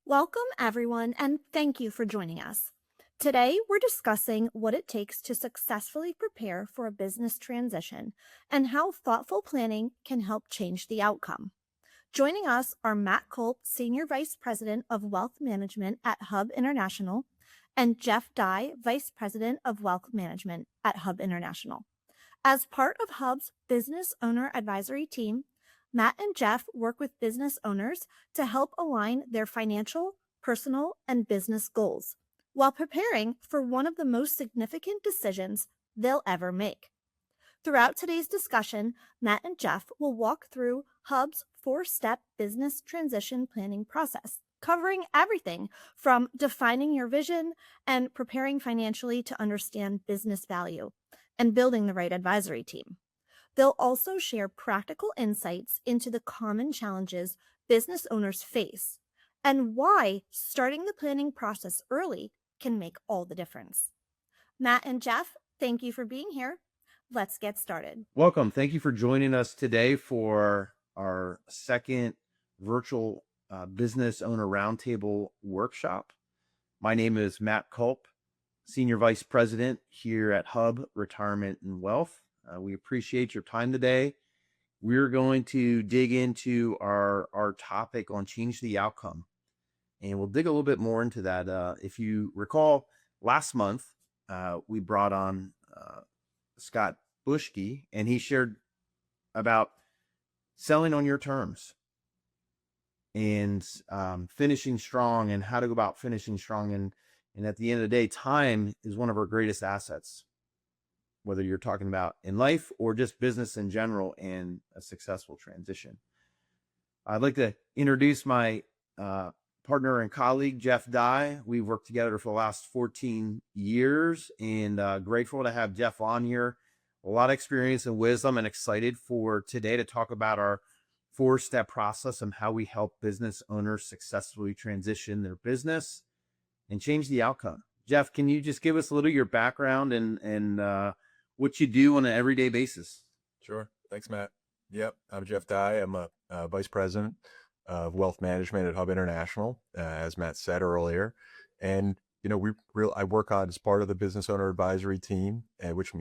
Welcome, everyone, and thank you for joining us. Today, we're discussing what it takes to successfully prepare for a business transition and how thoughtful planning can help change the outcome. Joining us are Matt Kulp, Senior Vice President of Wealth Management at Hub International, and Jeff Dye, Vice President of Wealth Management at Hub International. As part of Hub's Business Owner Advisory Team, Matt and Jeff work with business owners to help align their financial, personal, and business goals while preparing for one of the most significant decisions they'll ever make. Throughout today's discussion, Matt and Jeff will walk through Hub's 4-step business transition planning process, covering everything from defining your vision and preparing financially to understand business value and building the right advisory team. They'll also share practical insights into the common challenges business owners face and why starting the planning process early can make all the difference. Matt and Jeff, thank you for being here. Let's get started. Welcome. Thank you for joining us today for our second virtual business owner roundtable workshop. My name is Matt Kulp, Senior Vice President here at Hub Retirement and Wealth. We appreciate your time today. We're going to dig into our topic on change the outcome, and we'll dig a little bit more into that. If you recall, last month we brought on Scott Bushke, and he shared about selling on your terms and finishing strong and how to go about finishing strong. And at the end of the day, time is one of our greatest assets, whether you're talking about in life or just business in general and a successful transition. I'd like to introduce my partner and colleague, Jeff Dye. We've worked together for the last 14 years and grateful to have Jeff on here. A lot of experience and wisdom, and excited for today to talk about our 4-step process and how we help business owners successfully transition their business and change the outcome. Jeff, can you just give us a little of your background and what you do on an everyday basis? Sure. Thanks, Matt. Yep. I'm Jeff Dye. I'm a Vice President of Wealth Management at Hub International, as Matt said earlier. And I work on as part of the Business Owner Advisory Team, which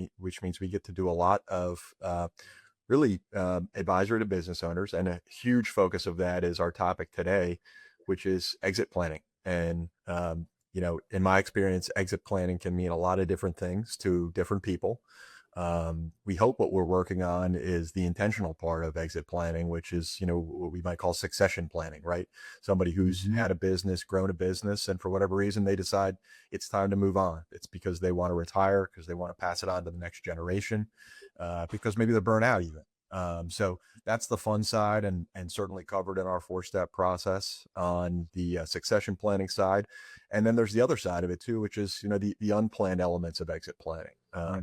means we get to do a lot of advisory to business owners. And a huge focus of that is our topic today, which is exit planning. And in my experience, exit planning can mean a lot of different things to different people. We hope what we're working on is the intentional part of exit planning, which is, what we might call succession planning, right? Somebody who's had a business, grown a business, and for whatever reason, they decide it's time to move on. It's because they want to retire, because they want to pass it on to the next generation, because maybe they're burnt out even. So that's the fun side and certainly covered in our 4-step process on the succession planning side. And then there's the other side of it too, which is, the unplanned elements of exit planning. Right.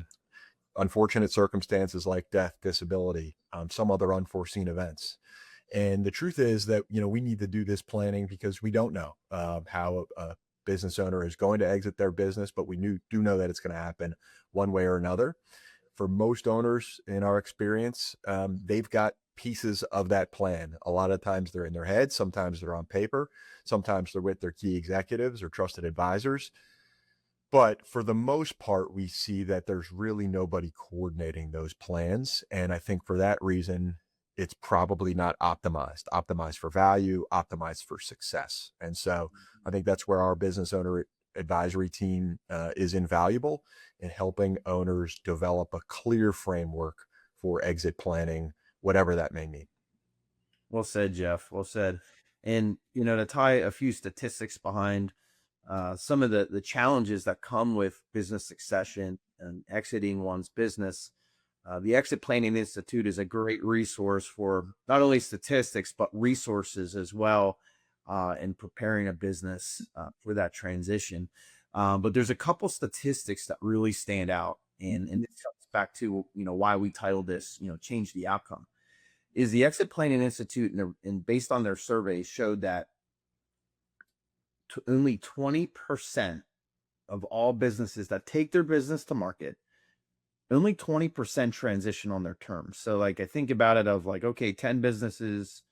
Unfortunate circumstances like death, disability, some other unforeseen events. And the truth is that, we need to do this planning because we don't know how a business owner is going to exit their business, but we do know that it's going to happen one way or another. For most owners in our experience, they've got pieces of that plan. A lot of times they're in their head. Sometimes they're on paper. Sometimes they're with their key executives or trusted advisors. But for the most part, we see that there's really nobody coordinating those plans. And I think for that reason, it's probably not optimized for value, optimized for success. And so I think that's where our business owner advisory team is invaluable in helping owners develop a clear framework for exit planning, whatever that may mean. Well said, Jeff. Well said. And, to tie a few statistics behind some of the challenges that come with business succession and exiting one's business, the Exit Planning Institute is a great resource for not only statistics, but resources as well in preparing a business for that transition. But there's a couple statistics that really stand out. And this comes back to, why we titled this, Change the Outcome. Is the Exit Planning Institute, and based on their survey, showed that only 20% of all businesses that take their business to market, only 20% transition on their terms. So I think about it of okay, 10 businesses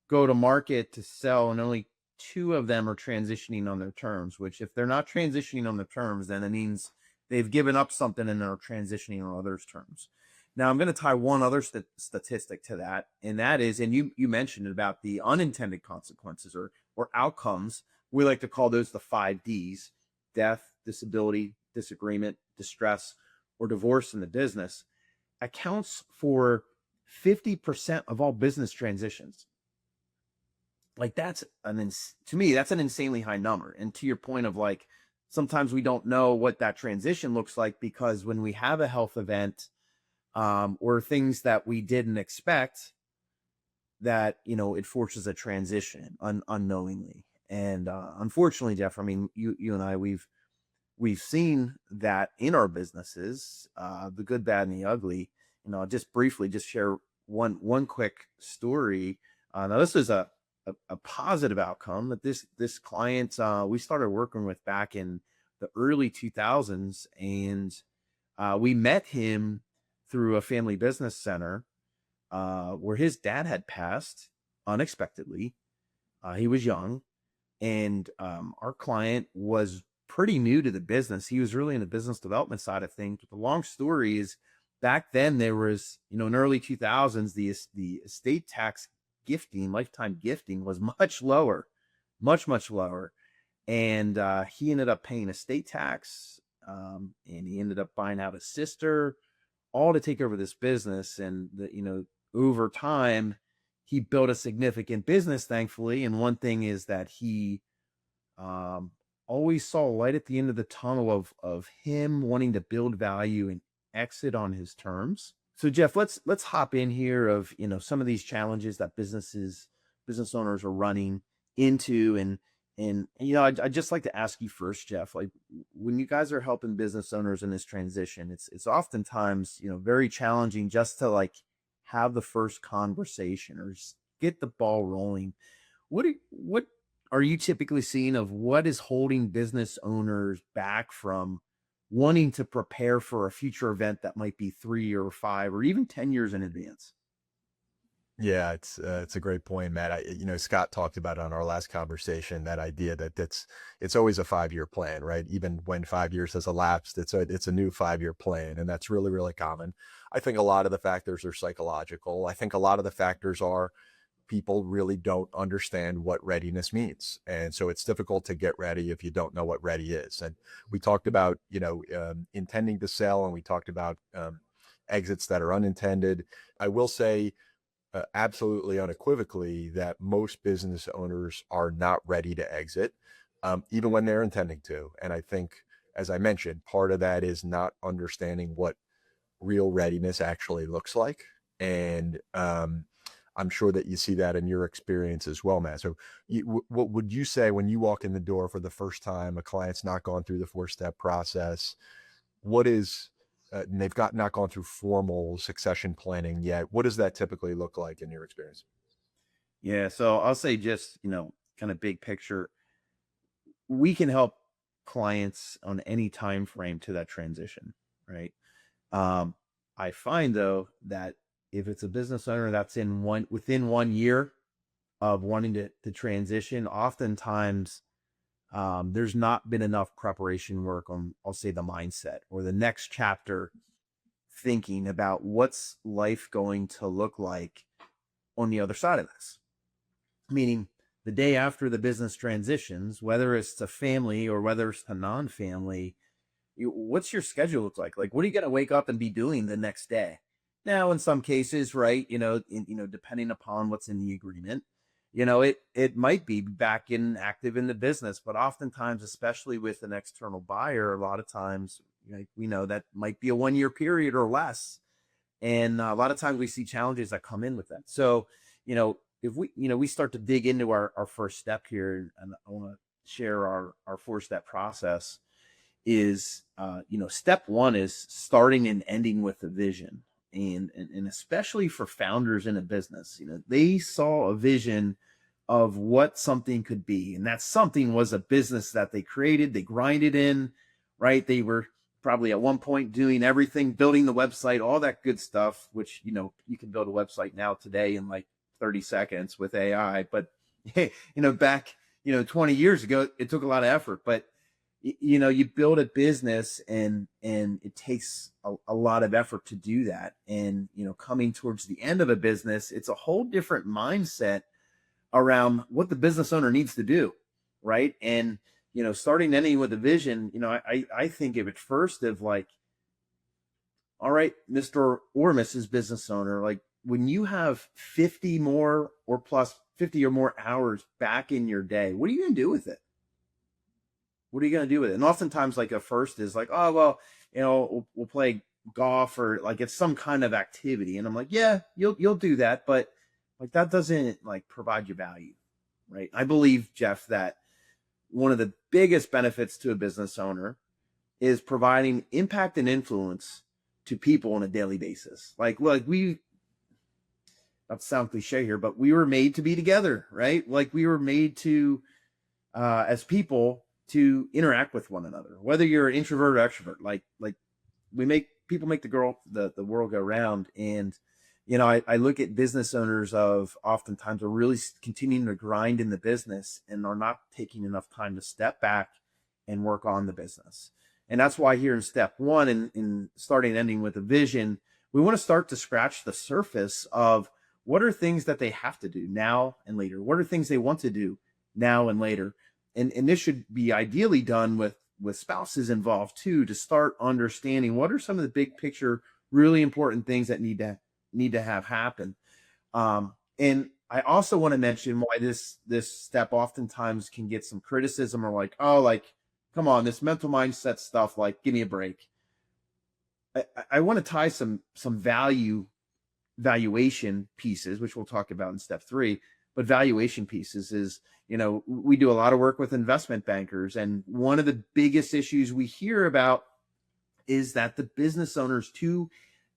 go to market to sell and only two of them are transitioning on their terms, which if they're not transitioning on their terms, then it means they've given up something and are transitioning on others' terms. Now, I'm going to tie one other statistic to that, and that is, and you mentioned about the unintended consequences or outcomes. We like to call those the 5 Ds: death, disability, disagreement, distress, or divorce in the business. Accounts for 50% of all business transitions. Like to me, that's an insanely high number. And to your point of like, sometimes we don't know what that transition looks like, because when we have a health event, or things that we didn't expect, that, it forces a transition unknowingly. And unfortunately, Jeff, I mean, you and I, we've seen that in our businesses, the good, bad, and the ugly. I'll just briefly just share one quick story. Now, this is a positive outcome that this client we started working with back in the early 2000s, and we met him through a family business center, where his dad had passed unexpectedly. He was young, and our client was pretty new to the business. He was really in the business development side of things. But the long story is, back then there was, in early 2000s, the estate tax gifting, lifetime gifting, was much lower, much lower. And he ended up paying estate tax, and he ended up buying out his sister, all to take over this business. And over time, he built a significant business, thankfully. And one thing is that he always saw light at the end of the tunnel of him wanting to build value and exit on his terms. So Jeff, let's hop in here of some of these challenges that business owners are running into. And I'd just like to ask you first, Jeff, like, when you guys are helping business owners in this transition, it's oftentimes, very challenging just to like have the first conversation or get the ball rolling. What are you typically seeing of what is holding business owners back from wanting to prepare for a future event that might be 3 or 5 or even 10 years in advance? Yeah, it's a great point, Matt. Scott talked about on our last conversation that idea that it's always a 5-year plan, right? Even when 5 years has elapsed, it's a new 5-year plan, and that's really, really common. I think a lot of the factors are psychological. I think a lot of the factors are people really don't understand what readiness means, and so it's difficult to get ready if you don't know what ready is. And we talked about intending to sell, and we talked about exits that are unintended. I will say, absolutely unequivocally, that most business owners are not ready to exit, even when they're intending to. And I think, as I mentioned, part of that is not understanding what real readiness actually looks like. And I'm sure that you see that in your experience as well, Matt. So what would you say when you walk in the door for the first time, a client's not gone through the 4-step process? What is and they've not gone through formal succession planning yet. What does that typically look like in your experience? Yeah, so I'll say, just, kind of big picture, we can help clients on any time frame to that transition, right? I find, though, that if it's a business owner that's within 1 year of wanting to transition, oftentimes there's not been enough preparation work on, I'll say, the mindset or the next chapter thinking about what's life going to look like on the other side of this. Meaning, the day after the business transitions, whether it's to family or whether it's to non-family, what's your schedule look like? Like, what are you going to wake up and be doing the next day? Now, in some cases, right, depending upon what's in the agreement, it might be back in active in the business, but oftentimes, especially with an external buyer, a lot of times, we know that might be a 1-year period or less. And a lot of times we see challenges that come in with that. So, if we start to dig into our first step here, and I want to share our 4-step process is, step 1 is starting and ending with a vision. And especially for founders in a business, they saw a vision of what something could be. And that something was a business that they created, they grinded in, right? They were probably at one point doing everything, building the website, all that good stuff, which, you can build a website now today in like 30 seconds with AI. But, hey, back 20 years ago, it took a lot of effort, but you build a business and it takes a lot of effort to do that. And, coming towards the end of a business, it's a whole different mindset around what the business owner needs to do. Right. And, starting ending with a vision, I think of it first of like, all right, Mr. or Mrs. Business Owner, like when you have 50 more or plus 50 or more hours back in your day, what are you going to do with it? What are you going to do with it? And oftentimes like a first is like, oh, well, we'll play golf or like it's some kind of activity. And I'm like, yeah, you'll do that. But like that doesn't like provide you value. Right. I believe, Jeff, that one of the biggest benefits to a business owner is providing impact and influence to people on a daily basis. Like we, not to sound cliche here, but we were made to be together, right? Like we were made to, as people, to interact with one another, whether you're an introvert or extrovert. Like people make the world go round. And, I look at business owners of oftentimes are really continuing to grind in the business and are not taking enough time to step back and work on the business. And that's why here in step one, in starting and ending with a vision, we want to start to scratch the surface of what are things that they have to do now and later? What are things they want to do now and later? And this should be ideally done with spouses involved too, to start understanding what are some of the big picture, really important things that need to have happen. And I also want to mention why this step oftentimes can get some criticism or like, oh, like, come on, this mental mindset stuff, like, give me a break. I want to tie some valuation pieces, which we'll talk about in step 3, but valuation pieces is, we do a lot of work with investment bankers. And one of the biggest issues we hear about is that the business owner's too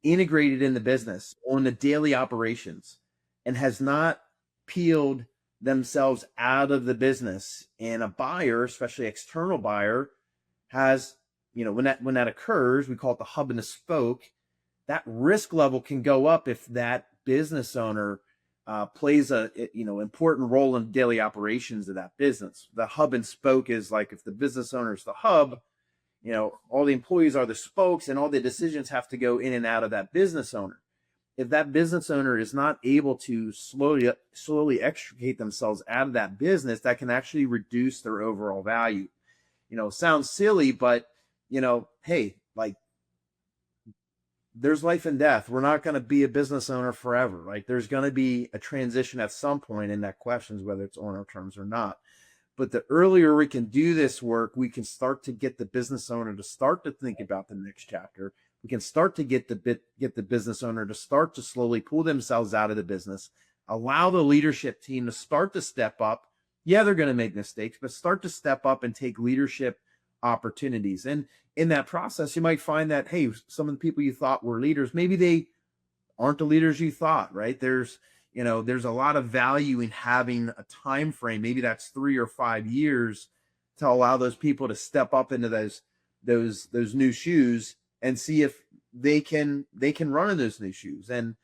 integrated in the business on the daily operations and has not peeled themselves out of the business. And a buyer, especially external buyer, has, when that occurs, we call it the hub and the spoke. That risk level can go up if that business owner plays a important role in daily operations of that business. The hub and spoke is like if the business owner is the hub, all the employees are the spokes, and all the decisions have to go in and out of that business owner. If that business owner is not able to slowly extricate themselves out of that business, that can actually reduce their overall value. Sounds silly, but hey, like there's life and death. We're not going to be a business owner forever. Like there's going to be a transition at some point, and that questions whether it's on our terms or not. But the earlier we can do this work, we can start to get the business owner to start to think about the next chapter. We can start to get the business owner to start to slowly pull themselves out of the business, allow the leadership team to start to step up. Yeah, they're going to make mistakes, but start to step up and take leadership opportunities. And in that process, you might find that, hey, some of the people you thought were leaders, maybe they aren't the leaders you thought, right? There's a lot of value in having a time frame. Maybe that's 3 or 5 years to allow those people to step up into those new shoes and see if they can run in those new shoes. And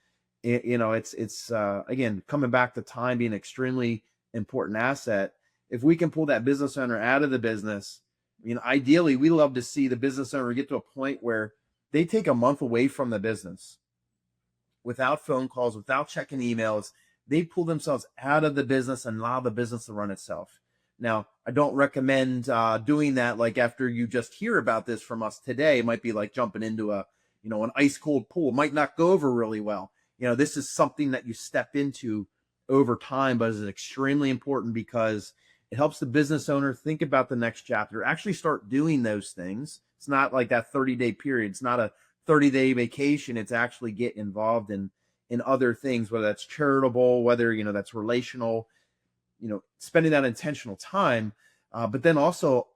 it's again, coming back to time being an extremely important asset. If we can pull that business owner out of the business, ideally we love to see the business owner get to a point where they take a month away from the business without phone calls, without checking emails. They pull themselves out of the business and allow the business to run itself. Now, I don't recommend doing that like after you just hear about this from us today. It might be like jumping into an ice cold pool. It might not go over really well. This is something that you step into over time, but is extremely important because it helps the business owner think about the next chapter, actually start doing those things. It's not like that 30-day period. It's not a 30-day vacation. It's actually get involved in other things, whether that's charitable, whether, that's relational, spending that intentional time, but then also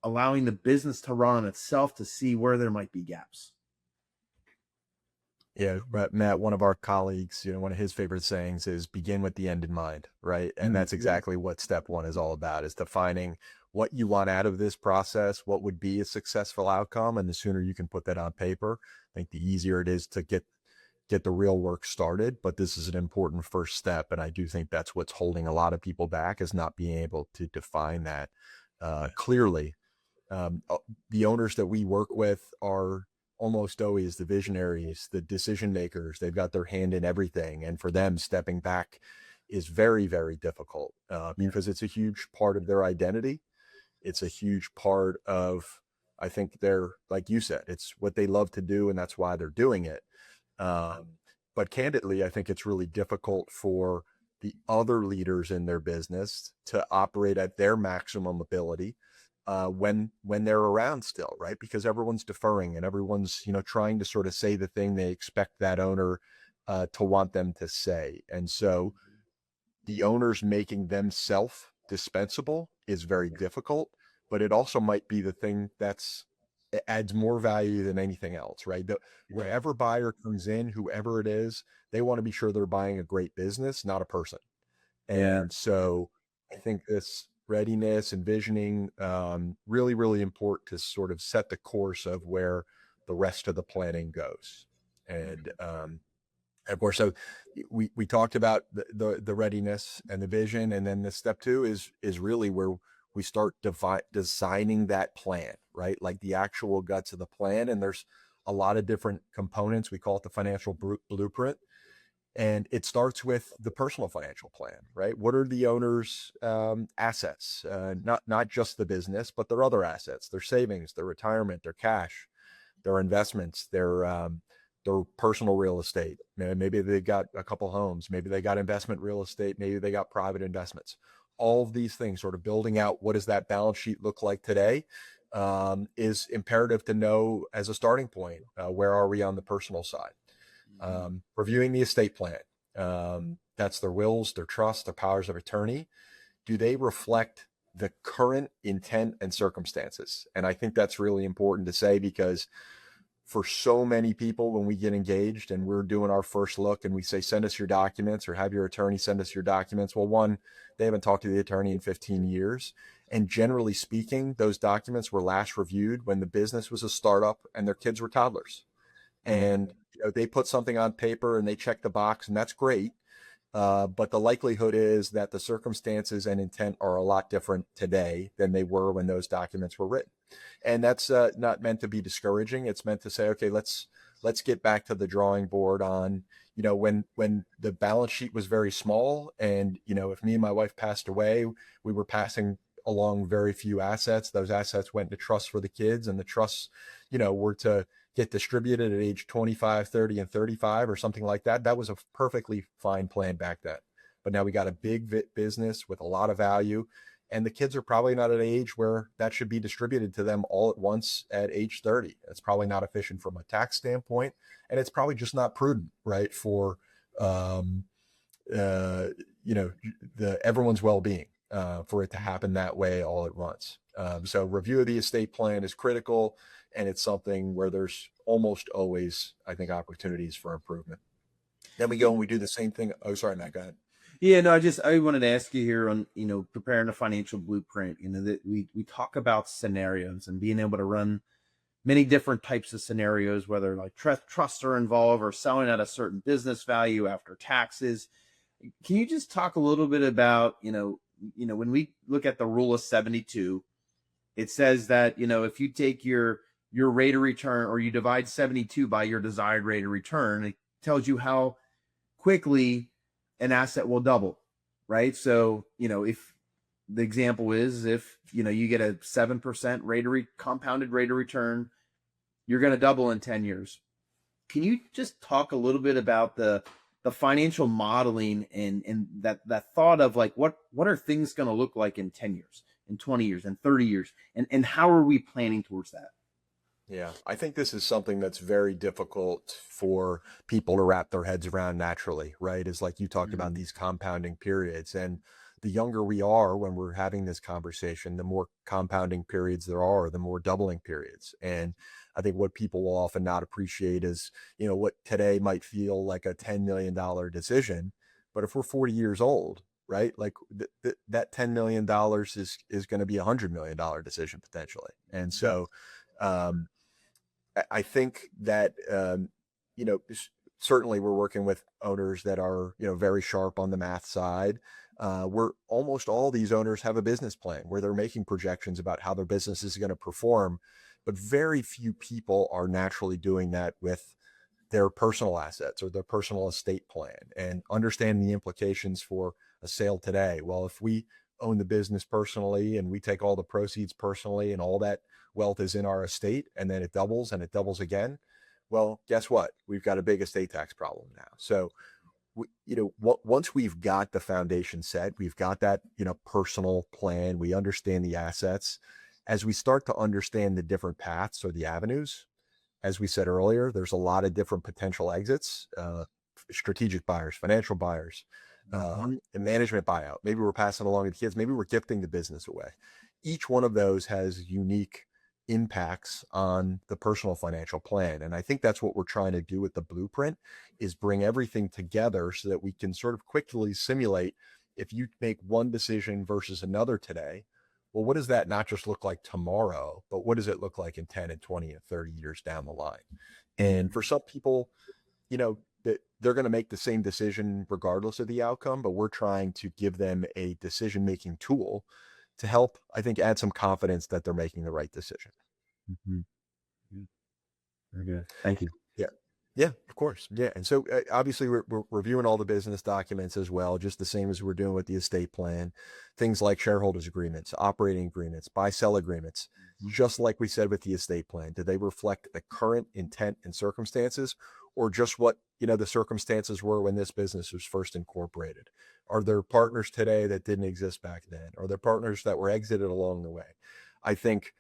allowing the business to run on itself to see where there might be gaps. Yeah, Matt, one of our colleagues, one of his favorite sayings is begin with the end in mind, right? And that's exactly what step 1 is all about, is defining what you want out of this process, what would be a successful outcome. And the sooner you can put that on paper, I think the easier it is to get get the real work started, but this is an important first step. And I do think that's what's holding a lot of people back, is not being able to define that clearly. The owners that we work with are almost always the visionaries, the decision makers. They've got their hand in everything. And for them, stepping back is very, very difficult because it's a huge part of their identity. It's a huge part of, I think they're, like you said, it's what they love to do, and that's why they're doing it. But candidly, I think it's really difficult for the other leaders in their business to operate at their maximum ability when they're around still, right? Because everyone's deferring and everyone's, trying to sort of say the thing they expect that owner to want them to say. And so the owners making themselves dispensable is very difficult, but it also might be the thing it adds more value than anything else, right? Wherever buyer comes in, whoever it is, they want to be sure they're buying a great business, not a person. And so I think this readiness and visioning, really, really important to sort of set the course of where the rest of the planning goes. And of course, so we talked about the readiness and the vision, and then the step two is really where we start designing that plan, right? Like the actual guts of the plan. And there's a lot of different components. We call it the financial blueprint. And it starts with the personal financial plan, right? What are the owner's assets? Not just the business, but their other assets, their savings, their retirement, their cash, their investments, their personal real estate. Maybe they got a couple homes, maybe they got investment real estate, maybe they got private investments. All of these things, sort of building out what does that balance sheet look like today, is imperative to know as a starting point. Where are we on the personal side? Reviewing the estate plan. That's their wills, their trusts, their powers of attorney. Do they reflect the current intent and circumstances? And I think that's really important to say, because for so many people, when we get engaged and we're doing our first look and we say, send us your documents, or have your attorney send us your documents. Well, one, they haven't talked to the attorney in 15 years. And generally speaking, those documents were last reviewed when the business was a startup and their kids were toddlers. And they put something on paper and they check the box, and that's great. But the likelihood is that the circumstances and intent are a lot different today than they were when those documents were written. And that's not meant to be discouraging. It's meant to say, okay, let's get back to the drawing board on, when the balance sheet was very small, and, if me and my wife passed away, we were passing along very few assets. Those assets went to trusts for the kids, and the trusts, were to get distributed at age 25, 30, and 35 or something like that. That was a perfectly fine plan back then. But now we got a big business with a lot of value, and the kids are probably not at an age where that should be distributed to them all at once at age 30. It's probably not efficient from a tax standpoint, and it's probably just not prudent, right, for everyone's well-being, for it to happen that way all at once. So review of the estate plan is critical, and it's something where there's almost always, I think, opportunities for improvement. Then we go and we do the same thing. Oh, sorry, Matt, go ahead. Yeah, no, I wanted to ask you here on, preparing a financial blueprint, that we talk about scenarios and being able to run many different types of scenarios, whether like trusts are involved or selling at a certain business value after taxes. Can you just talk a little bit about, when we look at the rule of 72, it says that, if you take your rate of return, or you divide 72 by your desired rate of return, it tells you how quickly an asset will double, right? So, if the example is, if, you get a 7% compounded rate of return, you're going to double in 10 years. Can you just talk a little bit about the financial modeling and that thought of like, what are things going to look like in 10 years, in 20 years, and 30 years? And how are we planning towards that? Yeah, I think this is something that's very difficult for people to wrap their heads around naturally, right? Is like you talked about these compounding periods. And the younger we are when we're having this conversation, the more compounding periods there are, the more doubling periods. And I think what people will often not appreciate is, what today might feel like a $10 million decision. But if we're 40 years old, right, like that $10 million is going to be $100 million decision potentially. And so, I think that, certainly we're working with owners that are, very sharp on the math side. Where almost all these owners have a business plan where they're making projections about how their business is going to perform, but very few people are naturally doing that with their personal assets or their personal estate plan and understanding the implications for a sale today. Well, if we own the business personally and we take all the proceeds personally and all that wealth is in our estate and then it doubles and it doubles again, well, guess what? We've got a big estate tax problem now. So, once we've got the foundation set, we've got that, personal plan, we understand the assets. As we start to understand the different paths or the avenues, as we said earlier, there's a lot of different potential exits, strategic buyers, financial buyers, and management buyout. Maybe we're passing along to the kids. Maybe we're gifting the business away. Each one of those has unique impacts on the personal financial plan. And I think that's what we're trying to do with the blueprint is bring everything together so that we can sort of quickly simulate if you make one decision versus another today, well, what does that not just look like tomorrow, but what does it look like in 10 and 20 and 30 years down the line? And for some people, that they're going to make the same decision regardless of the outcome, but we're trying to give them a decision-making tool to help, I think, add some confidence that they're making the right decision. Mm-hmm. Very good. Thank you. Yeah. Yeah, of course. Yeah. And so obviously we're reviewing all the business documents as well, just the same as we're doing with the estate plan, things like shareholders agreements, operating agreements, buy-sell agreements, just like we said with the estate plan. Do they reflect the current intent and circumstances or just what, the circumstances were when this business was first incorporated? Are there partners today that didn't exist back then? Are there partners that were exited along the way? I think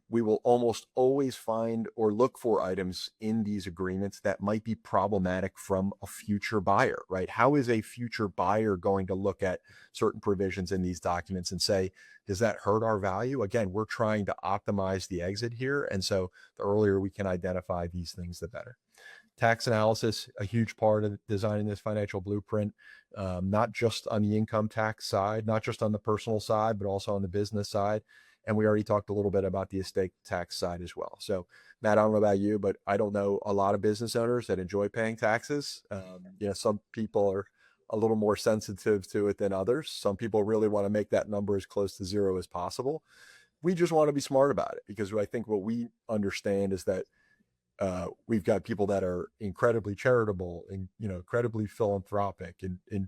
we will almost always find or look for items in these agreements that might be problematic from a future buyer, right? How is a future buyer going to look at certain provisions in these documents and say, does that hurt our value? Again, we're trying to optimize the exit here. And so the earlier we can identify these things, the better. Tax analysis, a huge part of designing this financial blueprint, not just on the income tax side, not just on the personal side, but also on the business side. And we already talked a little bit about the estate tax side as well. So, Matt, I don't know about you, but I don't know a lot of business owners that enjoy paying taxes. Some people are a little more sensitive to it than others. Some people really want to make that number as close to zero as possible. We just want to be smart about it because I think what we understand is that we've got people that are incredibly charitable and, incredibly philanthropic and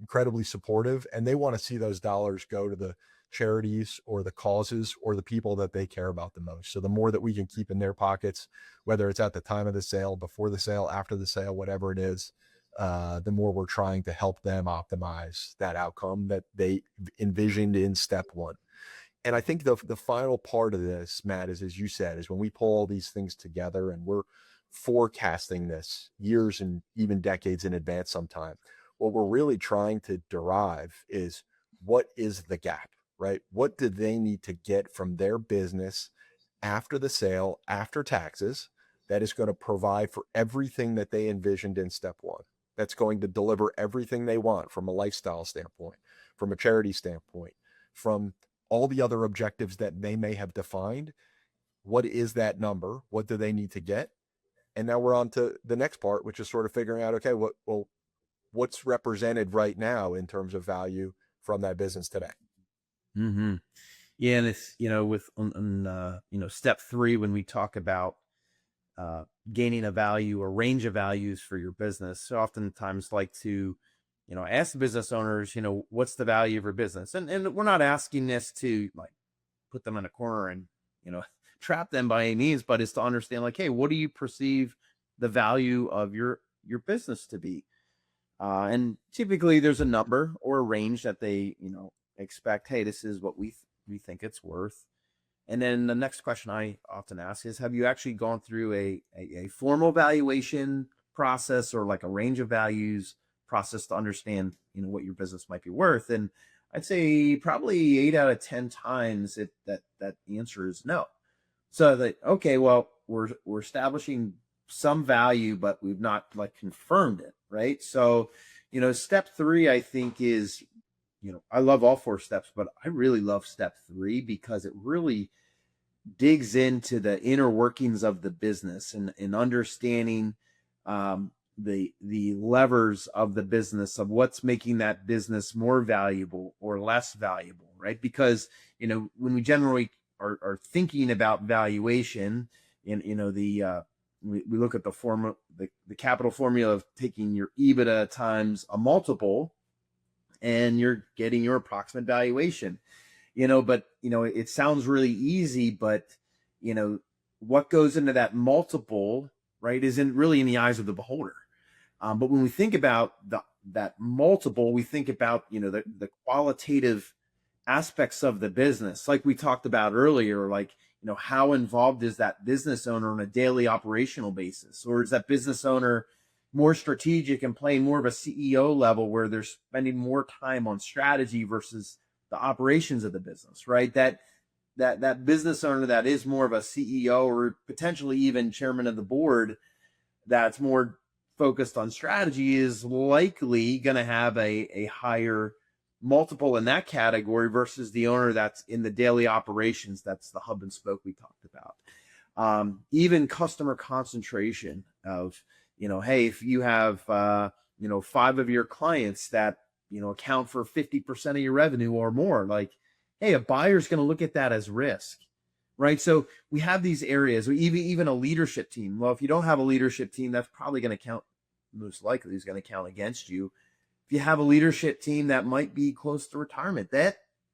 incredibly supportive, and they want to see those dollars go to the charities or the causes or the people that they care about the most. So the more that we can keep in their pockets, whether it's at the time of the sale, before the sale, after the sale, whatever it is, the more we're trying to help them optimize that outcome that they envisioned in step one. And I think the final part of this, Matt, is, as you said, is when we pull all these things together and we're forecasting this years and even decades in advance sometime, what we're really trying to derive is what is the gap, right? What do they need to get from their business after the sale, after taxes, that is going to provide for everything that they envisioned in step one? That's going to deliver everything they want from a lifestyle standpoint, from a charity standpoint, from all the other objectives that they may have defined. What is that number? What do they need to get? And now we're on to the next part, which is sort of figuring out, okay, what's represented right now in terms of value from that business today? Mm-hmm. Yeah, and it's with step 3, when we talk about gaining a value or range of values for your business, so oftentimes like to ask the business owners, what's the value of your business? And we're not asking this to like put them in a corner and, trap them by any means, but it's to understand like, hey, what do you perceive the value of your business to be? And typically there's a number or a range that they, expect, hey, this is what we think it's worth. And then the next question I often ask is, have you actually gone through a formal valuation process or like a range of values process to understand, what your business might be worth? And I'd say probably 8 out of 10 times that the answer is no. So that, okay, well, we're establishing some value, but we've not like confirmed it, right? So, step 3, I think is, I love all 4 steps, but I really love step 3 because it really digs into the inner workings of the business and understanding the levers of the business, of what's making that business more valuable or less valuable, right? Because, when we generally are thinking about valuation, and, we look at the capital formula of taking your EBITDA times a multiple, and you're getting your approximate valuation, but, it sounds really easy, but, what goes into that multiple, right, isn't really in the eyes of the beholder. But when we think about that multiple, we think about, the qualitative aspects of the business, like we talked about earlier, like, how involved is that business owner on a daily operational basis? Or is that business owner more strategic and playing more of a CEO level where they're spending more time on strategy versus the operations of the business, right? That business owner that is more of a CEO or potentially even chairman of the board that's more focused on strategy is likely going to have a higher multiple in that category versus the owner that's in the daily operations. That's the hub and spoke we talked about. Even customer concentration of, hey, if you have, 5 of your clients that, account for 50% of your revenue or more, like, hey, a buyer's going to look at that as risk, right? So we have these areas, even a leadership team. Well, if you don't have a leadership team, that's probably going to count, most likely is going to count against you. If you have a leadership team that might be close to retirement,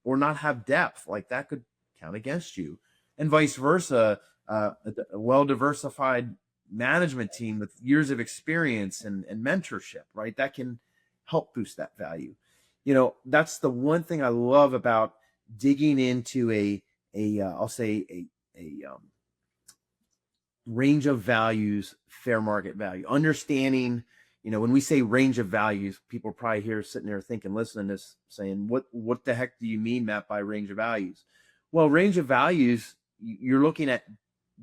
or not have depth, like that could count against you, and vice versa. A well-diversified management team with years of experience and mentorship, right? That can help boost that value. That's the one thing I love about digging into I'll say a range of values, fair market value, understanding, when we say range of values, people are probably here sitting there thinking, listening to this, saying, what the heck do you mean, Matt, by range of values? Well, range of values, you're looking at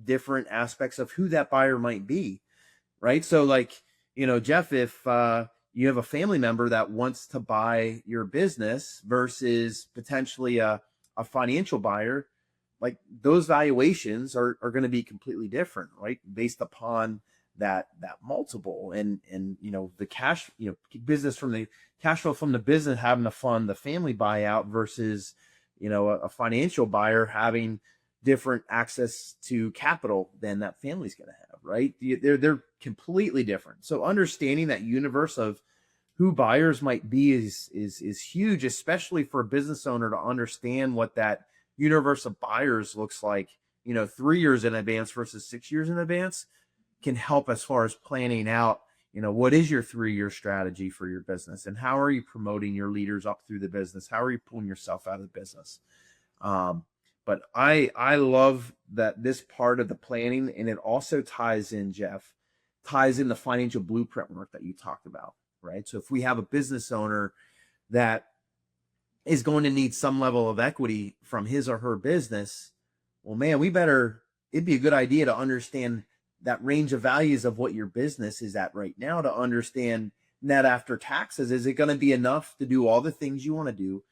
different aspects of who that buyer might be, right? So like, Jeff, if you have a family member that wants to buy your business versus potentially a financial buyer, like those valuations are going to be completely different, right? Based upon that multiple and the cash, business from the cash flow from the business having to fund the family buyout versus, a financial buyer having different access to capital than that family's going to have, right? They're completely different. So understanding that universe of who buyers might be is huge, especially for a business owner to understand what that universe of buyers looks like, 3 years in advance versus 6 years in advance, can help as far as planning out, what is your 3-year strategy for your business, and how are you promoting your leaders up through the business? How are you pulling yourself out of the business? But I love that this part of the planning, and it also ties in, Jeff, the financial blueprint work that you talked about, right? So if we have a business owner that is going to need some level of equity from his or her business, well, man, it'd be a good idea to understand that range of values of what your business is at right now, to understand net after taxes. Is it going to be enough to do all the things you want to do,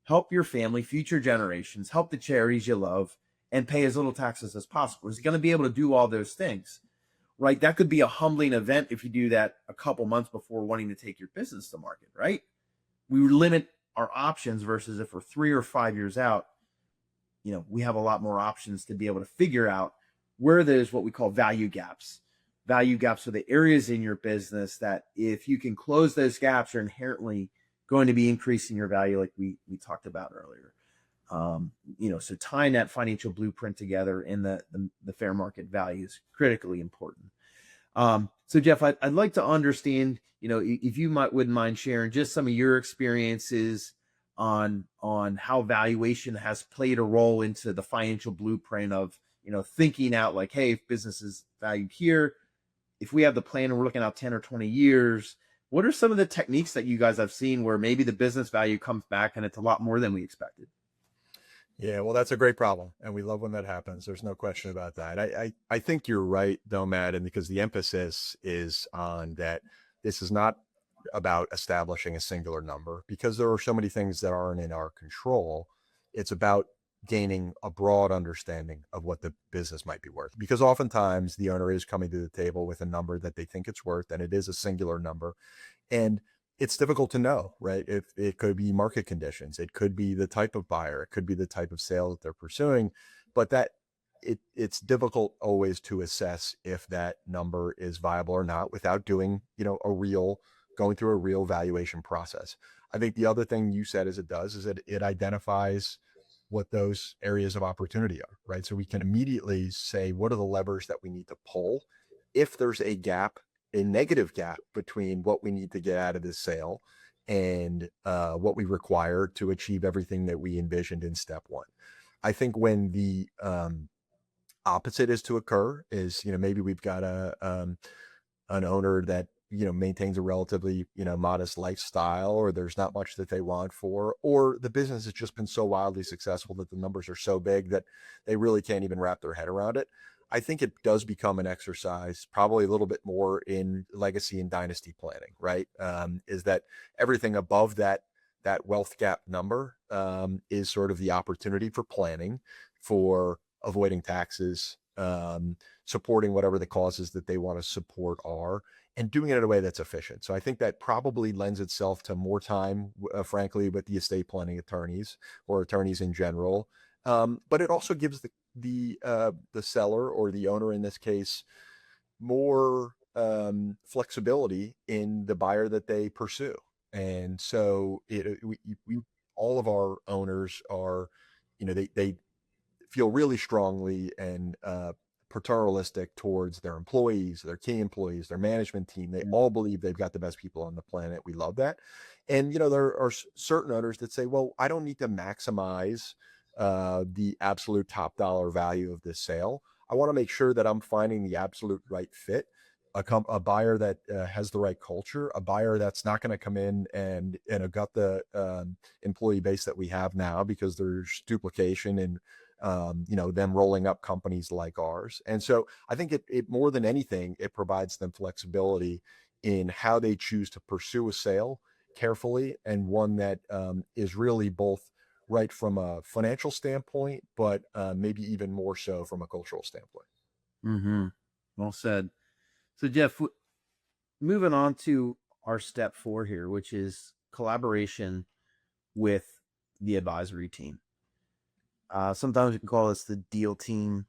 help your family, future generations, help the charities you love, and pay as little taxes as possible? Is it going to be able to do all those things, right? That could be a humbling event if you do that a couple months before wanting to take your business to market, right? We limit our options versus if we're 3 or 5 years out, we have a lot more options to be able to figure out where there's what we call value gaps. Value gaps are the areas in your business that if you can close those gaps, are inherently going to be increasing your value, like we talked about earlier. So tying that financial blueprint together in the fair market value is critically important. So Jeff, I'd like to understand, if you wouldn't mind sharing just some of your experiences on how valuation has played a role into the financial blueprint of, thinking out like, hey, if business is valued here, if we have the plan and we're looking out 10 or 20 years, what are some of the techniques that you guys have seen where maybe the business value comes back and it's a lot more than we expected? Yeah, well, that's a great problem, and we love when that happens. There's no question about that. I think you're right, though, Matt, and because the emphasis is on that this is not about establishing a singular number, because there are so many things that aren't in our control. It's about gaining a broad understanding of what the business might be worth. Because oftentimes the owner is coming to the table with a number that they think it's worth, and it is a singular number. And it's difficult to know, right? If it could be market conditions, it could be the type of buyer, it could be the type of sale that they're pursuing, but it's difficult always to assess if that number is viable or not without doing, going through a real valuation process. I think the other thing you said is that it identifies what those areas of opportunity are, right? So we can immediately say, what are the levers that we need to pull if there's a negative gap between what we need to get out of this sale and what we require to achieve everything that we envisioned in step one. I think when the opposite is to occur is, maybe we've got an owner that, maintains a relatively, modest lifestyle, or there's not much that they want for, or the business has just been so wildly successful that the numbers are so big that they really can't even wrap their head around it. I think it does become an exercise, probably a little bit more in legacy and dynasty planning, right? Is that everything above that wealth gap number is sort of the opportunity for planning, for avoiding taxes, supporting whatever the causes that they want to support are, and doing it in a way that's efficient. So I think that probably lends itself to more time, frankly, with the estate planning attorneys or attorneys in general. But it also gives the seller, or the owner in this case, more flexibility in the buyer that they pursue. And so we all of our owners are, they feel really strongly and paternalistic towards their employees, their key employees, their management team. They all believe they've got the best people on the planet. We love that. And, there are certain owners that say, well, I don't need to maximize the absolute top dollar value of this sale. I want to make sure that I'm finding the absolute right fit, a buyer that has the right culture, a buyer that's not going to come in and gut the employee base that we have now, because there's duplication and them rolling up companies like ours. And so I think it more than anything, it provides them flexibility in how they choose to pursue a sale carefully, and one that is really both right from a financial standpoint, but maybe even more so from a cultural standpoint. Mm-hmm. Well said. So Jeff, moving on to our step 4 here, which is collaboration with the advisory team. Sometimes we can call this the deal team,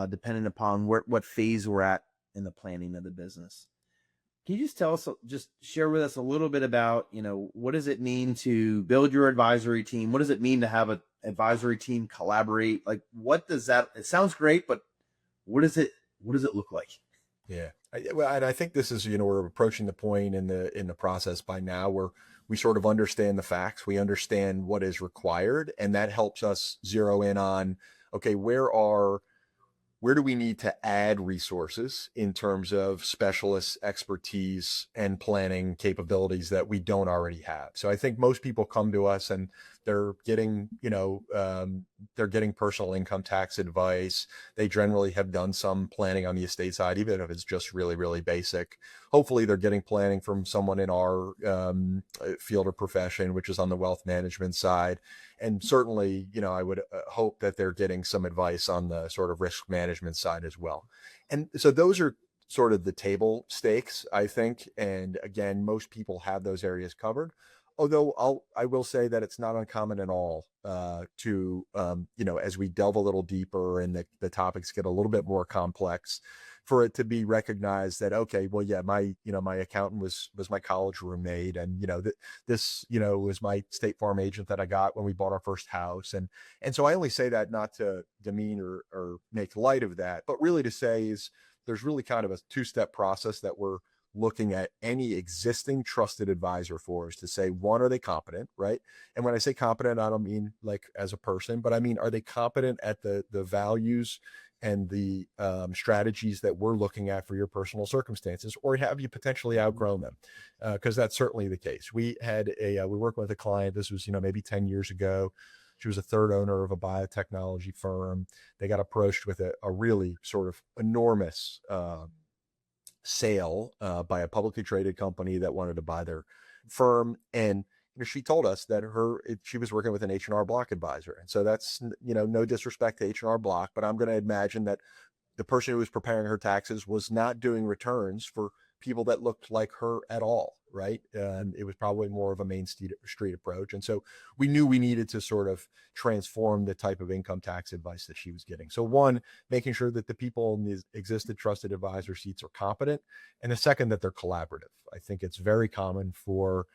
depending upon what phase we're at in the planning of the business. Can you just share with us a little bit about, what does it mean to build your advisory team? What does it mean to have an advisory team collaborate? Like, it sounds great, but what does it look like? Yeah. And I think this is, we're approaching the point in the process by now where we sort of understand the facts. We understand what is required, and that helps us zero in on, okay, where do we need to add resources in terms of specialists, expertise, and planning capabilities that we don't already have. So I think most people come to us and they're getting, they're getting personal income tax advice. They generally have done some planning on the estate side, even if it's just really, really basic. Hopefully they're getting planning from someone in our field of profession, which is on the wealth management side. And certainly, I would hope that they're getting some advice on the sort of risk management side as well. And so those are sort of the table stakes, I think. And again, most people have those areas covered. Although I will say that it's not uncommon at all to, as we delve a little deeper and the topics get a little bit more complex, for it to be recognized that, okay, well, yeah, my accountant was my college roommate, and this was my State Farm agent that I got when we bought our first house, and so I only say that not to demean or make light of that, but really to say is there's really kind of a two-step process that we're looking at any existing trusted advisor for, is to say, one, are they competent, right? And when I say competent, I don't mean like as a person, but I mean, are they competent at the values and the strategies that we're looking at for your personal circumstances, or have you potentially outgrown them? Because that's certainly the case. We worked with a client, this was, maybe 10 years ago. She was a third owner of a biotechnology firm. They got approached with a really sort of enormous sale by a publicly traded company that wanted to buy their firm. And she told us that she was working with an H&R Block advisor. And so that's, no disrespect to H&R Block, but I'm going to imagine that the person who was preparing her taxes was not doing returns for people that looked like her at all, right? It was probably more of a main street approach. And so we knew we needed to sort of transform the type of income tax advice that she was getting. So one, making sure that the people in the existing trusted advisor seats are competent. And the second, that they're collaborative. I think it's very common for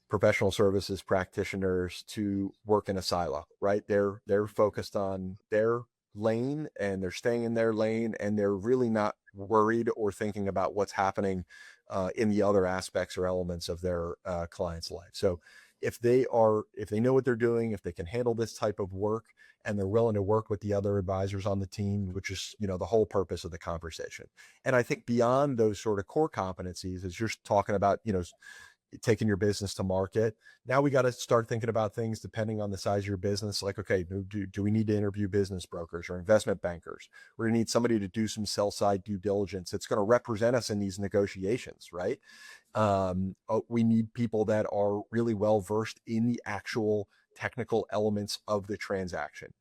professional services practitioners to work in a silo, right? They're focused on their lane and they're staying in their lane, and they're really not worried or thinking about what's happening in the other aspects or elements of their client's life. So if they know what they're doing, if they can handle this type of work, and they're willing to work with the other advisors on the team, which is, the whole purpose of the conversation. And I think beyond those sort of core competencies, as you're talking about, taking your business to market. Now we got to start thinking about things depending on the size of your business. Like, okay, do we need to interview business brokers or investment bankers? We're going to need somebody to do some sell side due diligence. It's going to represent us in these negotiations, right? We need people that are really well versed in the actual technical elements of the transaction.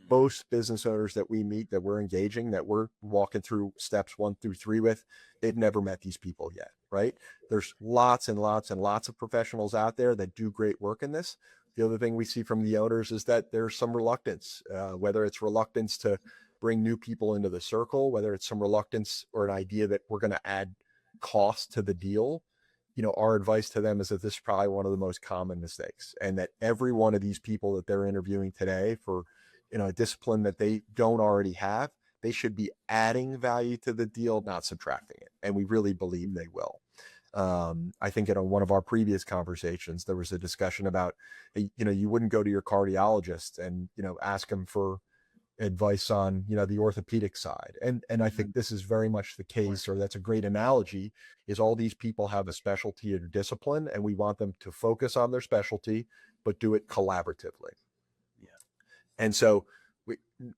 Most business owners that we meet, that we're engaging, that we're walking through steps 1 through 3 with, they've never met these people yet, right? There's lots and lots and lots of professionals out there that do great work in this. The other thing we see from the owners is that there's some reluctance, whether it's reluctance to bring new people into the circle, whether it's some reluctance or an idea that we're going to add cost to the deal. Our advice to them is that this is probably one of the most common mistakes, and that every one of these people that they're interviewing today for a discipline that they don't already have, they should be adding value to the deal, not subtracting it. And we really believe they will. I think in one of our previous conversations, there was a discussion about, you wouldn't go to your cardiologist and, ask him for advice on, the orthopedic side. And I think this is very much the case, or that's a great analogy, is all these people have a specialty or discipline, and we want them to focus on their specialty, but do it collaboratively. And so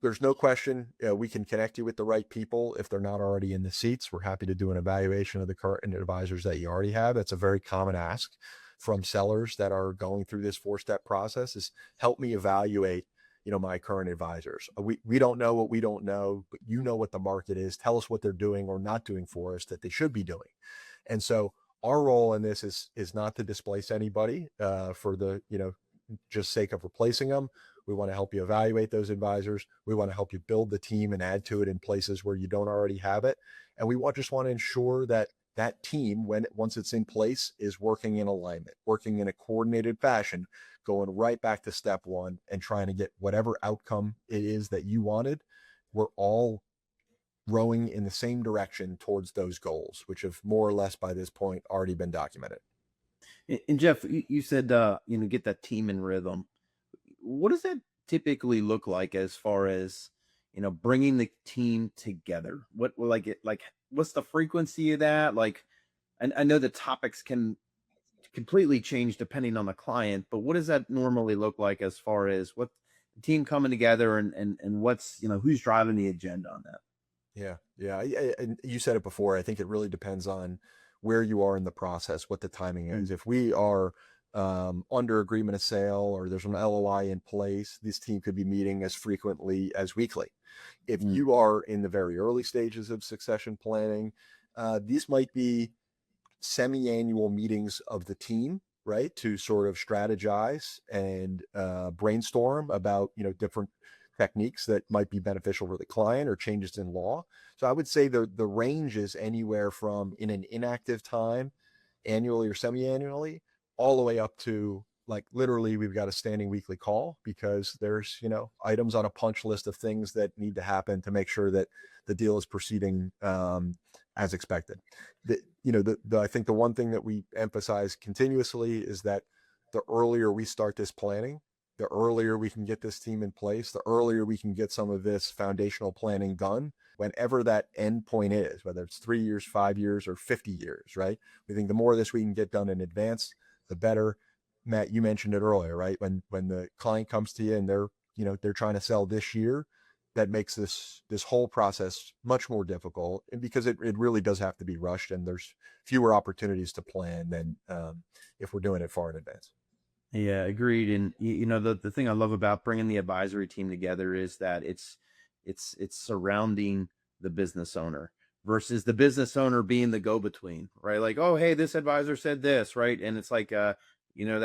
there's no question we can connect you with the right people if they're not already in the seats. We're happy to do an evaluation of the current advisors that you already have. That's a very common ask from sellers that are going through this 4-step process, is help me evaluate, my current advisors. We don't know what we don't know, but you know what the market is. Tell us what they're doing or not doing for us that they should be doing. And so our role in this is not to displace anybody for the, just sake of replacing them. We want to help you evaluate those advisors. We want to help you build the team and add to it in places where you don't already have it. And we just want to ensure that that team, once it's in place, is working in alignment, working in a coordinated fashion, going right back to step 1 and trying to get whatever outcome it is that you wanted. We're all rowing in the same direction towards those goals, which have more or less by this point already been documented. And Jeff, you said, get that team in rhythm. What does that typically look like as far as, bringing the team together? What's the frequency of that? Like, I know the topics can completely change depending on the client, but what does that normally look like as far as what the team coming together and what's, who's driving the agenda on that? Yeah. And you said it before. I think it really depends on where you are in the process, what the timing is. If we are under agreement of sale, or there's an LOI in place, this team could be meeting as frequently as weekly. If you are in the very early stages of succession planning, these might be semi-annual meetings of the team, right, to sort of strategize and brainstorm about different techniques that might be beneficial for the client or changes in law. So I would say the range is anywhere from, in an inactive time, annually or semi-annually, all the way up to, like, literally we've got a standing weekly call because there's, items on a punch list of things that need to happen to make sure that the deal is proceeding as expected. I think the one thing that we emphasize continuously is that the earlier we start this planning, the earlier we can get this team in place, the earlier we can get some of this foundational planning done, whenever that end point is, whether it's 3 years, 5 years, or 50 years, right? We think the more of this we can get done in advance, the better. Matt, you mentioned it earlier, right? When the client comes to you and they're trying to sell this year, that makes this whole process much more difficult, and because it really does have to be rushed, and there's fewer opportunities to plan than if we're doing it far in advance. Yeah, agreed. And the thing I love about bringing the advisory team together is that it's surrounding the business owner versus the business owner being the go-between, right? Like, oh, hey, this advisor said this, right? And it's like that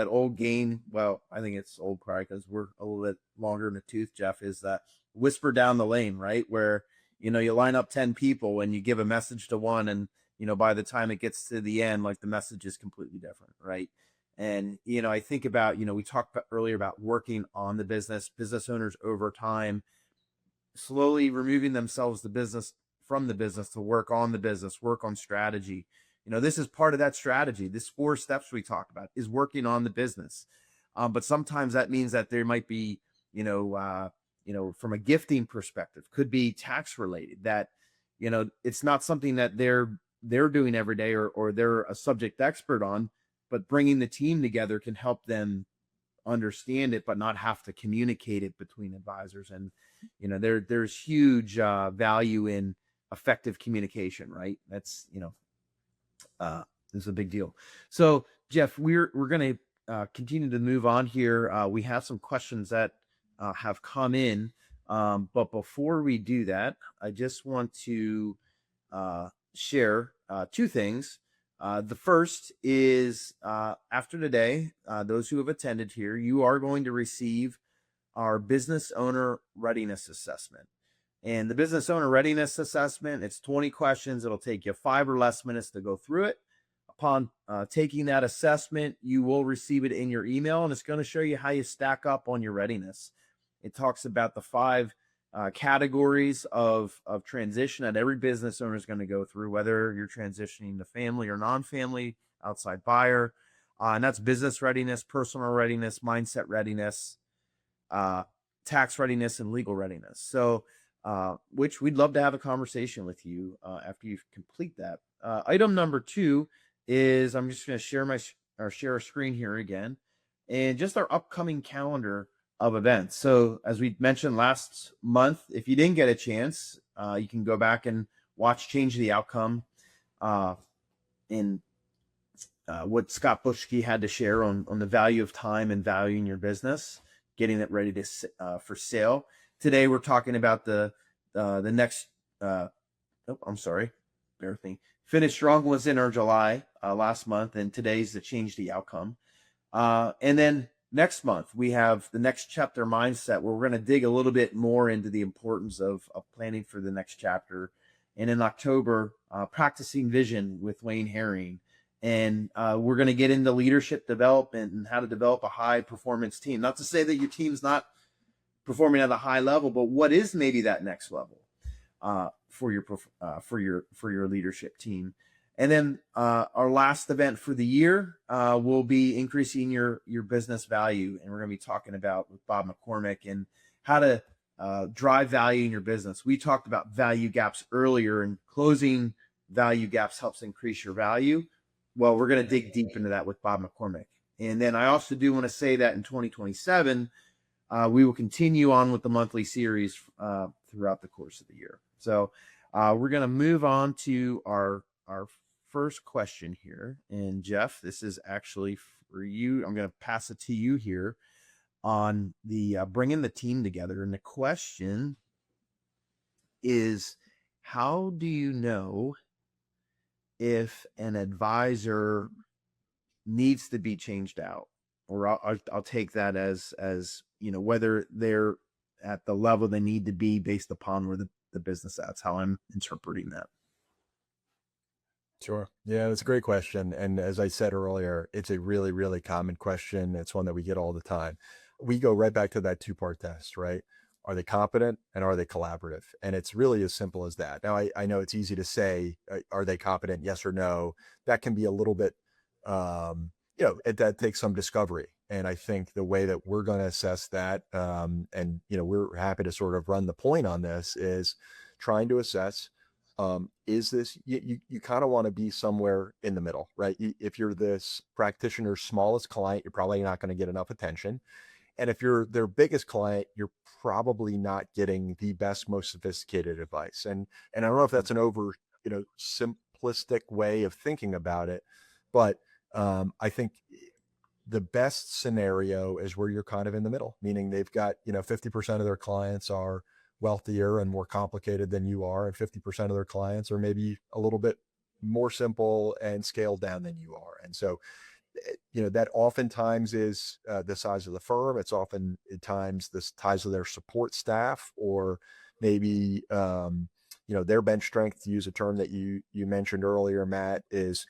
old game. Well, I think it's old probably because we're a little bit longer in the tooth, Jeff, is that whisper down the lane, right? Where you line up 10 people and you give a message to one, and by the time it gets to the end, like the message is completely different, right? And, I think about, we talked about earlier about working on the business owners over time, slowly removing themselves from the business to work on the business, work on strategy. This is part of that strategy. This 4 steps we talked about is working on the business. But sometimes that means that there might be, from a gifting perspective, could be tax related, that, it's not something that they're doing every day, or they're a subject expert on, but bringing the team together can help them understand it, but not have to communicate it between advisors. And, there's huge value in effective communication, right? That's, this is a big deal. So Jeff, we're going to continue to move on here. We have some questions that have come in. But before we do that, I just want to share 2 things. The first is after today, those who have attended here, you are going to receive our business owner readiness assessment. And the business owner readiness assessment, it's 20 questions. It'll take you 5 or less minutes to go through it. Upon taking that assessment, you will receive it in your email, and it's going to show you how you stack up on your readiness. It talks about the 5 categories of transition that every business owner is going to go through, whether you're transitioning to family or non-family, outside buyer. And that's business readiness, personal readiness, mindset readiness, tax readiness, and legal readiness. So, which we'd love to have a conversation with you after you complete that. Item number 2 is, I'm just going to share a screen here again, and just our upcoming calendar of events. So as we mentioned last month, if you didn't get a chance, you can go back and watch Change the Outcome in what Scott Bushke had to share on the value of time and value in your business, getting it ready to for sale. Today we're talking about the next. I'm sorry, bear with me. Finish Strong was in our July last month, and today's the Change the Outcome. And then next month, we have the Next Chapter Mindset, where we're going to dig a little bit more into the importance of planning for the next chapter. And in October, Practicing Vision with Wayne Herring. And we're going to get into leadership development and how to develop a high-performance team. Not to say that your team's not performing at a high level, but what is maybe that next level for your leadership team. And then our last event for the year will be increasing your business value. And we're going to be talking about with Bob McCormick and how to drive value in your business. We talked about value gaps earlier, and closing value gaps helps increase your value. Well, we're going to dig deep into that with Bob McCormick. And then I also do want to say that in 2027, we will continue on with the monthly series throughout the course of the year. So we're going to move on to our first question here. And Jeff, this is actually for you. I'm going to pass it to you here on the bringing the team together. And the question is, how do you know if an advisor needs to be changed out? Or I'll take that as whether they're at the level they need to be based upon where the business at. That's how I'm interpreting that. Sure. Yeah, that's a great question. And as I said earlier, it's a really, really common question. It's one that we get all the time. We go right back to that 2-part test, right? Are they competent and are they collaborative? And it's really as simple as that. Now, I know it's easy to say, are they competent? Yes or no. That can be a little bit, that takes some discovery. And I think the way that we're going to assess that, and we're happy to sort of run the point on this, is trying to assess, is this, you kind of want to be somewhere in the middle, right? If you're this practitioner's smallest client, you're probably not going to get enough attention. And if you're their biggest client, you're probably not getting the best, most sophisticated advice. And I don't know if that's an over, simplistic way of thinking about it, but I think the best scenario is where you're kind of in the middle, meaning they've got, 50% of their clients are wealthier and more complicated than you are, and 50% of their clients are maybe a little bit more simple and scaled down than you are. And so, that oftentimes is the size of the firm. It's often at times the size of their support staff, or maybe, their bench strength, to use a term that you mentioned earlier, Matt, is,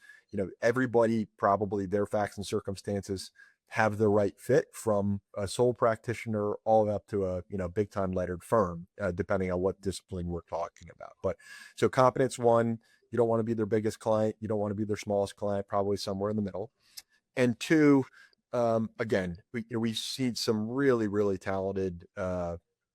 everybody, probably their facts and circumstances have the right fit, from a sole practitioner all the way up to a, big time lettered firm, depending on what discipline we're talking about. But so competence one, you don't want to be their biggest client. You don't want to be their smallest client, probably somewhere in the middle. And two, again, we've seen some really, really talented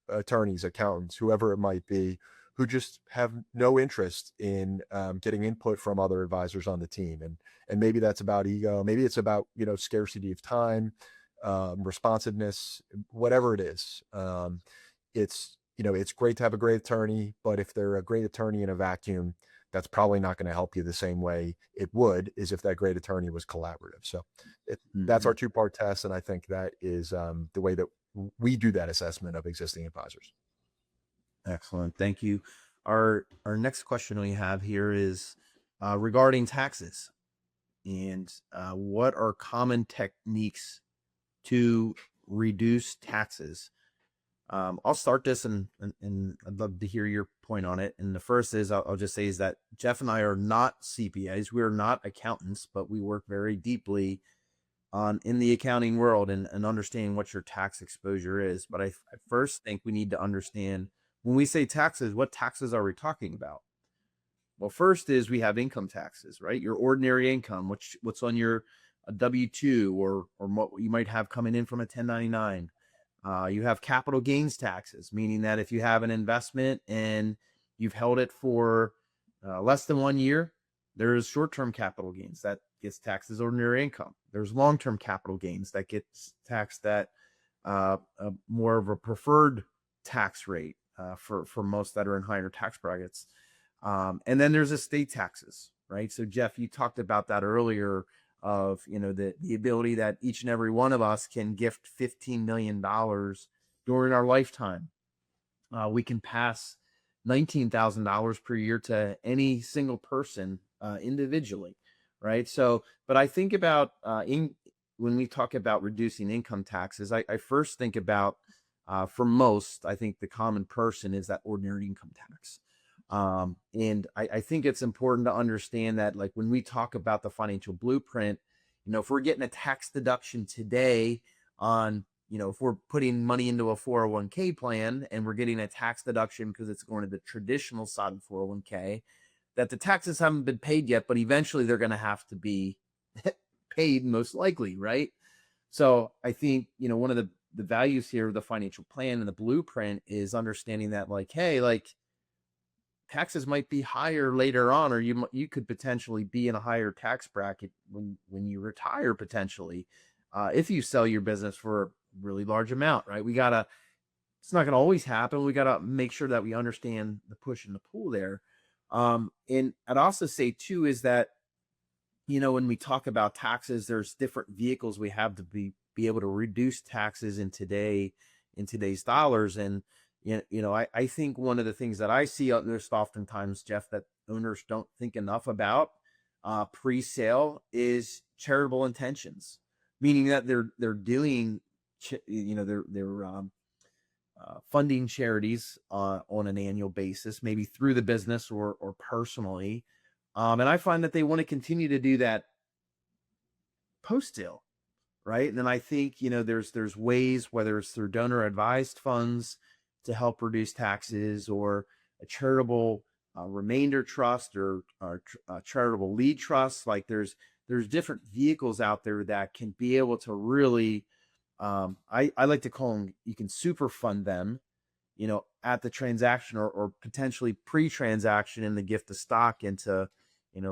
attorneys, accountants, whoever it might be, who just have no interest in getting input from other advisors on the team. And maybe that's about ego. Maybe it's about, scarcity of time, responsiveness, whatever it is. It's great to have a great attorney, but if they're a great attorney in a vacuum, that's probably not going to help you the same way it would is if that great attorney was collaborative. So that's our two-part test. And I think that is the way that we do that assessment of existing advisors. Excellent. Thank you. Our next question we have here is regarding taxes, and what are common techniques to reduce taxes? I'll start this, and I'd love to hear your point on it. And the first is, I'll just say, is that Jeff and I are not CPAs. We're not accountants, but we work very deeply in the accounting world and understanding what your tax exposure is. But I first think we need to understand, when we say taxes, what taxes are we talking about? Well, first is we have income taxes, right? Your ordinary income, what's on your W-2 or what you might have coming in from a 1099. You have capital gains taxes, meaning that if you have an investment and you've held it for less than 1 year, there's short-term capital gains that gets taxed as ordinary income. There's long-term capital gains that gets taxed at more of a preferred tax rate for most that are in higher tax brackets. And then there's estate taxes, right? So Jeff, you talked about that earlier, of the ability that each and every one of us can gift $15 million during our lifetime. We can pass $19,000 per year to any single person individually, right? So, but I think about when we talk about reducing income taxes, I first think about, for most, I think the common person is that ordinary income tax. And I think it's important to understand that, like, when we talk about the financial blueprint, if we're getting a tax deduction today on, if we're putting money into a 401k plan and we're getting a tax deduction because it's going to the traditional side of 401k, that the taxes haven't been paid yet, but eventually they're going to have to be paid, most likely, right? So I think, one of the values here of the financial plan and the blueprint is understanding that, like, hey, like, taxes might be higher later on, or you could potentially be in a higher tax bracket when you retire, potentially, if you sell your business for a really large amount, right? It's not going to always happen. We got to make sure that we understand the push and the pull there. And I'd also say too, is that, when we talk about taxes, there's different vehicles we have to be able to reduce taxes in today's dollars. And I think one of the things that I see there's oftentimes, Jeff, that owners don't think enough about pre-sale is charitable intentions, meaning that they're doing, they're funding charities on an annual basis, maybe through the business or personally. And I find that they want to continue to do that post-sale, right? And then I think, there's ways, whether it's through donor advised funds to help reduce taxes, or a charitable remainder trust, or charitable lead trust. Like, there's different vehicles out there that can be able to really, I like to call them, you can super fund them, at the transaction, or potentially pre-transaction in the gift of stock into,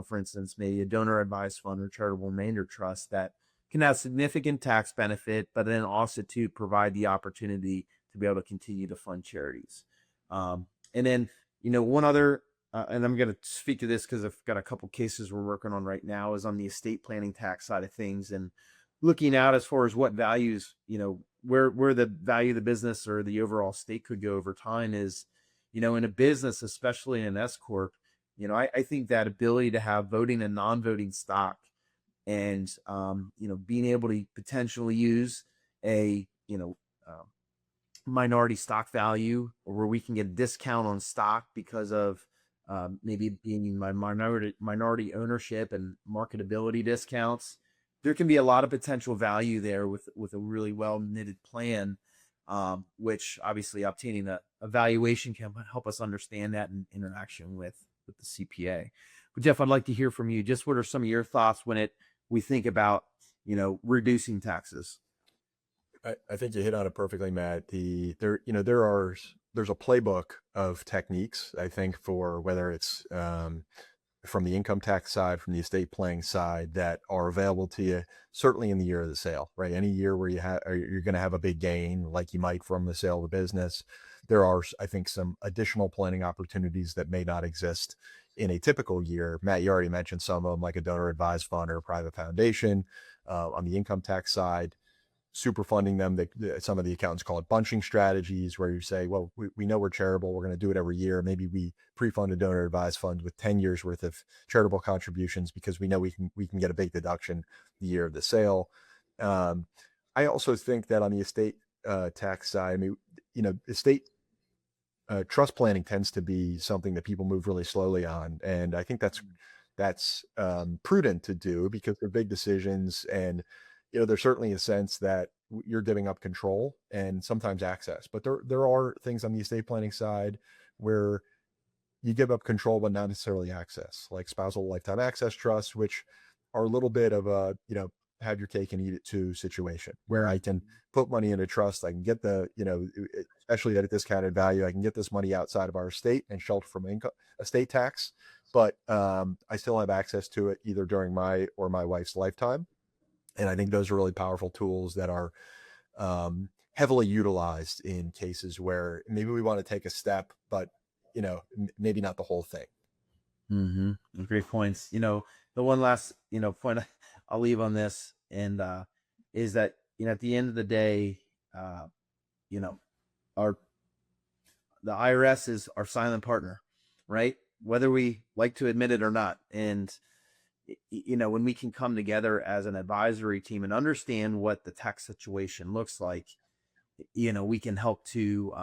for instance, maybe a donor advised fund or charitable remainder trust that can have significant tax benefit, but then also to provide the opportunity to be able to continue to fund charities. And then, one other, and I'm going to speak to this because I've got a couple cases we're working on right now, is on the estate planning tax side of things, and looking out as far as what values, where the value of the business or the overall state could go over time is, in a business, especially in an S corp, I think that ability to have voting and non-voting stock, and being able to potentially use a minority stock value, or where we can get a discount on stock because of maybe being my minority ownership and marketability discounts. There can be a lot of potential value there with a really well knitted plan, which obviously obtaining a valuation can help us understand that in interaction with the CPA. But Jeff, I'd like to hear from you. Just what are some of your thoughts when we think about reducing taxes? I think you hit on it perfectly, Matt. There's a playbook of techniques, I think, for whether it's from the income tax side, from the estate planning side, that are available to you, certainly in the year of the sale, right? Any year where you're going to have a big gain, like you might from the sale of the business. There are, I think, some additional planning opportunities that may not exist in a typical year. Matt, you already mentioned some of them, like a donor advised fund or a private foundation. On the income tax side, super funding them. Some of the accountants call it bunching strategies, where you say, well, we know we're charitable, we're going to do it every year. Maybe we pre-fund a donor advised fund with 10 years worth of charitable contributions because we know we can get a big deduction the year of the sale. I also think that on the estate tax side, estate trust planning tends to be something that people move really slowly on. And I think that's prudent to do because they're big decisions, and there's certainly a sense that you're giving up control and sometimes access. But there are things on the estate planning side where you give up control, but not necessarily access, like spousal lifetime access trusts, which are a little bit of a, have your cake and eat it too situation, where I can put money in a trust. I can get especially at a discounted value, I can get this money outside of our estate and shelter from estate tax, but I still have access to it either during my or my wife's lifetime. And I think those are really powerful tools that are heavily utilized in cases where maybe we want to take a step, but maybe not the whole thing. Mm-hmm. Great points. The one last point I'll leave on this, and is that at the end of the day, the IRS is our silent partner, right? Whether we like to admit it or not. And when we can come together as an advisory team and understand what the tax situation looks like, we can help to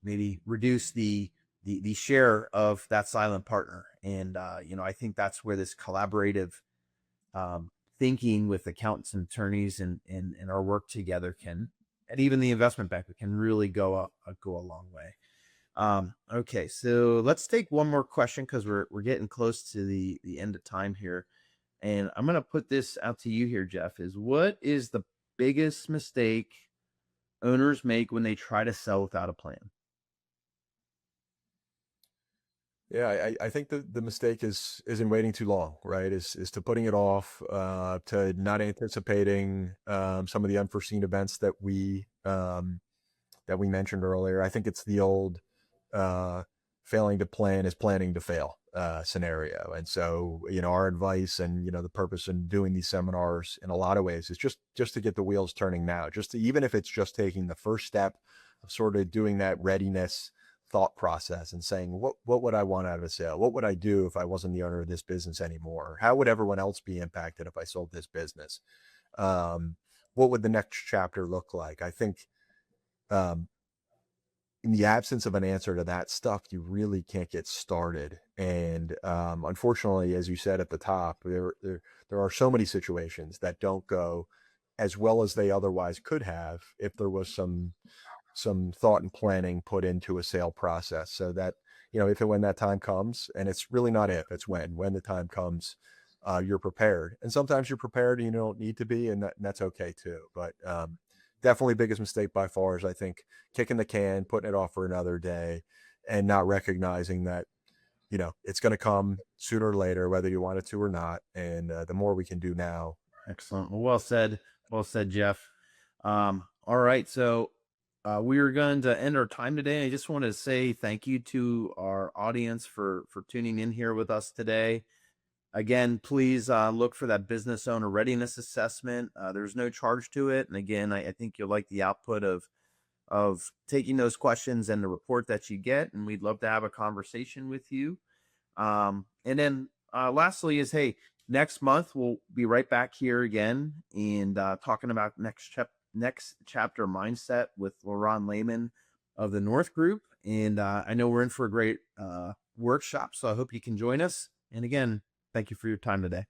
maybe reduce the share of that silent partner. And I think that's where this collaborative thinking with accountants and attorneys and our work together can, and even the investment banker, can really go a long way. Okay, so let's take one more question because we're getting close to the end of time here. And I'm going to put this out to you here, Jeff, is what is the biggest mistake owners make when they try to sell without a plan? Yeah, I think the mistake is in waiting too long, right? Is to putting it off, to not anticipating some of the unforeseen events that we mentioned earlier. I think it's the old failing to plan is planning to fail scenario. And so, our advice and, the purpose in doing these seminars in a lot of ways is just to get the wheels turning now, even if it's just taking the first step of sort of doing that readiness thought process and saying, what would I want out of a sale? What would I do if I wasn't the owner of this business anymore? How would everyone else be impacted if I sold this business? What would the next chapter look like? I think, in the absence of an answer to that stuff, you really can't get started. And unfortunately, as you said at the top, there are so many situations that don't go as well as they otherwise could have if there was some thought and planning put into a sale process, so that, if and when that time comes, and it's really not if, it's when the time comes, you're prepared. And sometimes you're prepared and you don't need to be, and that's okay too. But definitely biggest mistake by far is, I think, kicking the can, putting it off for another day, and not recognizing that, it's going to come sooner or later, whether you want it to or not. And the more we can do now, Excellent. Well said. Well said, Jeff. All right. So we are going to end our time today. I just want to say thank you to our audience for tuning in here with us today. Again, please look for that business owner readiness assessment. There's no charge to it. And again, I think you'll like the output of taking those questions and the report that you get. And we'd love to have a conversation with you. And then lastly is, hey, next month we'll be right back here again and talking about next chapter mindset with Laurent Lehman of the North Group. And I know we're in for a great workshop, so I hope you can join us. And again, thank you for your time today.